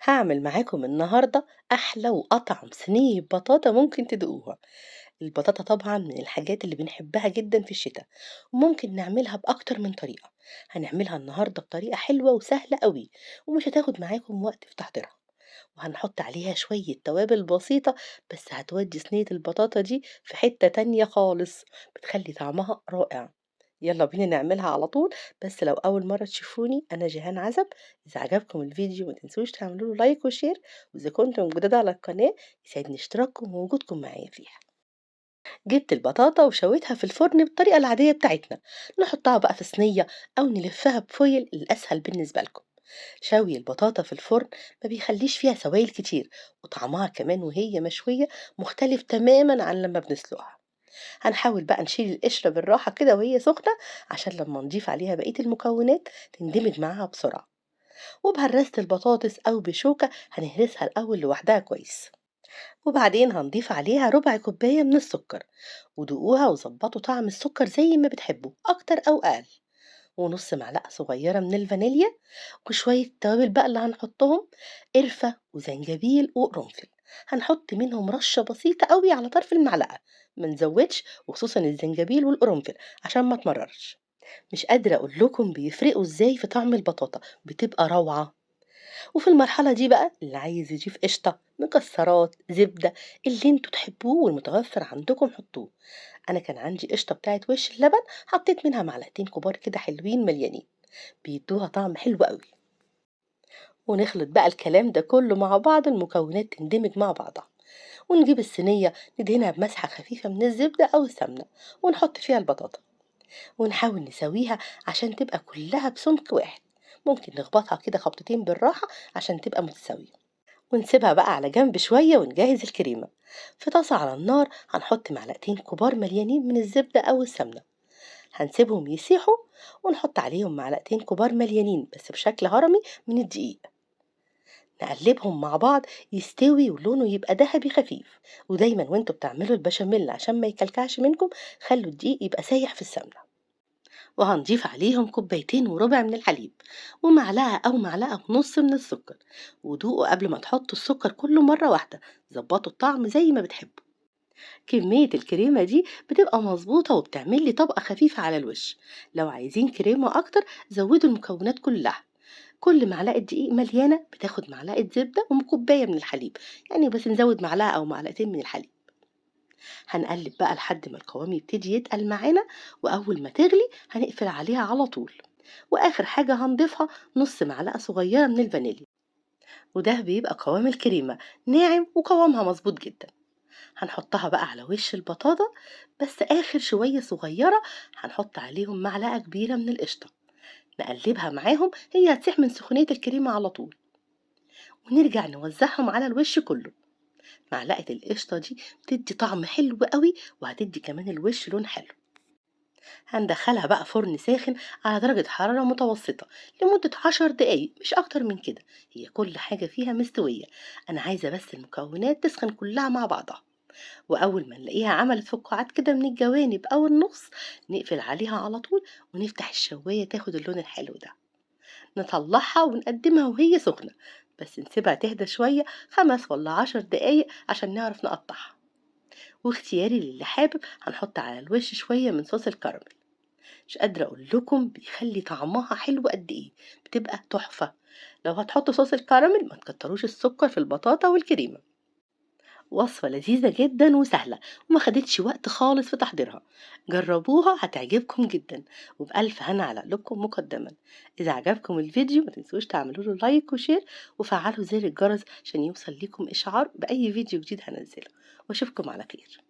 هاعمل معاكم النهاردة أحلى وأطعم صينية بطاطا ممكن تدوقوها. البطاطا طبعا من الحاجات اللي بنحبها جدا في الشتاء، وممكن نعملها بأكتر من طريقة. هنعملها النهاردة بطريقة حلوة وسهلة قوي، ومش هتاخد معاكم وقت في تحضيرها. وهنحط عليها شوية توابل بسيطة، بس هتودي صينية البطاطا دي في حتة تانية خالص، بتخلي طعمها رائع. يلا بينا نعملها على طول. بس لو أول مرة تشوفوني أنا جيهان عزب. إذا عجبكم الفيديو ما تنسوش تعملوا له لايك وشير، وإذا كنتم جداد على القناة يسعدني اشتراككم ووجودكم معايا فيها. جبت البطاطا وشويتها في الفرن بالطريقة العادية بتاعتنا، نحطها بقى في صينية أو نلفها بفويل الأسهل بالنسبة لكم. شوي البطاطا في الفرن ما بيخليش فيها سوائل كتير، وطعمها كمان وهي مشوية مختلف تماما عن لما بنسلقها. هنحاول بقى نشيل القشرة بالراحة كده وهي سخنة، عشان لما نضيف عليها بقية المكونات تندمج معاها بسرعة. وبهرسة البطاطس أو بشوكة هنهرسها الأول لوحدها كويس، وبعدين هنضيف عليها ربع كوباية من السكر. ودوقوها وظبطوا طعم السكر زي ما بتحبوا أكتر أو أقل. ونص معلقة صغيرة من الفانيليا، وشوية توابل بقى اللي هنحطهم: قرفة وزنجبيل وقرنفل. هنحط منهم رشة بسيطة قوي على طرف المعلقة، ما نزودش، وخصوصا الزنجبيل والقرنفل عشان ما تمررش. مش قادرة أقول لكم بيفرقوا إزاي في طعم البطاطا، بتبقى روعة. وفي المرحلة دي بقى اللي عايز يضيف قشطة، مكسرات، زبدة، اللي انتوا تحبوه والمتوفر عندكم حطوه. انا كان عندي قشطة بتاعت وش اللبن، حطيت منها معلقتين كبار كده حلوين مليانين، بيدوها طعم حلو قوي. ونخلط بقى الكلام ده كله مع بعض، المكونات تندمج مع بعضها. ونجيب الصينية ندهنها بمسحة خفيفة من الزبدة أو السمنة، ونحط فيها البطاطا، ونحاول نسويها عشان تبقى كلها بسمك واحد. ممكن نخبطها كده خبطتين بالراحة عشان تبقى متساوية. ونسيبها بقى على جنب شوية ونجهز الكريمة. في طاسة على النار هنحط معلقتين كبار مليانين من الزبدة أو السمنة، هنسيبهم يسيحوا، ونحط عليهم معلقتين كبار مليانين بس بشكل هرمي من الدقيق. نقلبهم مع بعض يستوي ولونه يبقى ذهبي خفيف. ودايما وانتوا بتعملوا البشاميل عشان ما يكلكعش منكم، خلوا الدقيق يبقى سايح في السمنة. وهنضيف عليهم كوبايتين وربع من الحليب، ومعلقة أو معلقة ونص من السكر. ودوقوا قبل ما تحطوا السكر كله مرة واحدة، ظبطوا الطعم زي ما بتحبوا. كمية الكريمة دي بتبقى مظبوطة وبتعمل لي طبقة خفيفة على الوش. لو عايزين كريمة أكتر زودوا المكونات كلها. كل معلقة دقيق مليانة بتاخد معلقة زبدة وكوباية من الحليب، يعني بس نزود معلقة أو معلقتين من الحليب. هنقلب بقى لحد ما القوام يبتدي يتقل معانا، وأول ما تغلي هنقفل عليها على طول. وآخر حاجة هنضيفها نص معلقة صغيرة من الفانيليا، وده بيبقى قوام الكريمة ناعم وقوامها مظبوط جدا. هنحطها بقى على وش البطاطا، بس آخر شوية صغيرة هنحط عليهم معلقة كبيرة من القشطة، نقلبها معاهم، هي هتسيح من سخونية الكريمة على طول. ونرجع نوزعهم على الوش كله. معلقة القشطة دي بتدي طعم حلو قوي، وهتدي كمان الوش لون حلو. هندخلها بقى فرن ساخن على درجة حرارة متوسطة لمدة 10 دقايق، مش أكتر من كده. هي كل حاجة فيها مستوية، أنا عايزة بس المكونات تسخن كلها مع بعضها. وأول ما نلاقيها عملت فقاعات كده من الجوانب أو النص، نقفل عليها على طول، ونفتح الشواية تاخد اللون الحلو ده. نطلعها ونقدمها وهي سخنة، بس نسيبها تهدى شوية 5 ولا 10 دقايق عشان نعرف نقطعها. واختياري للي حابب هنحط على الوش شوية من صوص الكراميل. مش قادرة أقول لكم بيخلي طعمها حلو قد إيه، بتبقى تحفة. لو هتحطوا صوص الكراميل ما تكتروش السكر في البطاطا والكريمة. وصفة لذيذة جدا وسهلة، وما خدتش وقت خالص في تحضيرها. جربوها هتعجبكم جدا، وبألف هنا على قلوبكم مقدما. إذا عجبكم الفيديو ما تنسوش تعملوا له لايك وشير، وفعلوا زر الجرس عشان يوصل لكم إشعار بأي فيديو جديد هنزله. وأشوفكم على خير.